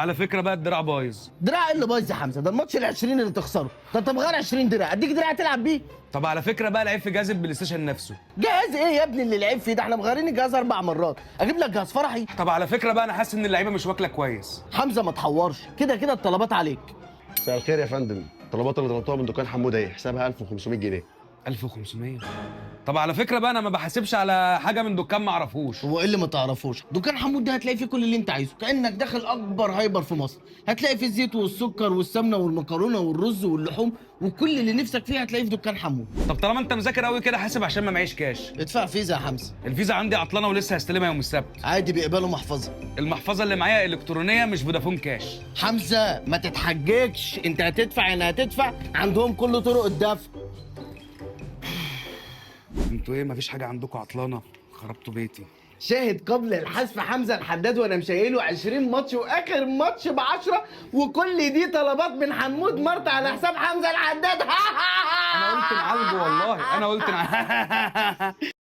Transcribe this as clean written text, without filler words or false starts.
على فكره بقى الدراع بايظ. دراع إيه اللي بايظ يا حمزه؟ ده الماتش ال20 اللي تخسره، ده انت بغير 20 دراع، اديك دراع تلعب بيه. طب على فكره بقى العيب في جهاز البلاي ستيشن نفسه. جهاز ايه يا ابني اللي العيب فيه ده؟ احنا مغيرين الجهاز 4 مرات، اجيب لك جهاز فرحي؟ طب على فكره بقى انا حاسس ان اللعيبه مش واكله كويس. حمزه ما تحورش، كده كده الطلبات عليك. مساء الخير يا فندم، الطلبات اللي طلبتوها من دكان حموده ايه؟ حسابها 1500 جنيه. 1500. طب على فكره بقى انا ما بحاسبش على حاجه من دكان ما اعرفوش. هو ايه اللي ما تعرفوش؟ دكان حمود ده هتلاقي فيه كل اللي انت عايزه، كانك داخل اكبر هايبر في مصر. هتلاقي فيه الزيت والسكر والسمنه والمكرونه والرز واللحوم، وكل اللي نفسك فيه هتلاقيه في دكان حمود. طب طالما انت مذاكر قوي كده حاسب عشان ما معيش كاش. ادفع فيزا يا حمزه. الفيزا عندي عطلانه ولسه هستلمها يوم السبت. عادي بيقبلوا محفظه. المحفظه اللي معايا الكترونيه مش فودافون كاش. حمزه ما تتحججش، انت هتدفع يعني هتدفع، عندهم كل طرق الدفع. انتوا ايه مفيش حاجه عندكم عطلانه؟ خربتوا بيتي. شاهد قبل الحذف حمزه الحداد وانا مشايله 20 ماتش واخر ماتش ب10، وكل دي طلبات من حمود مرت على حساب حمزه الحداد. انا قلت نعالجه والله، انا قلت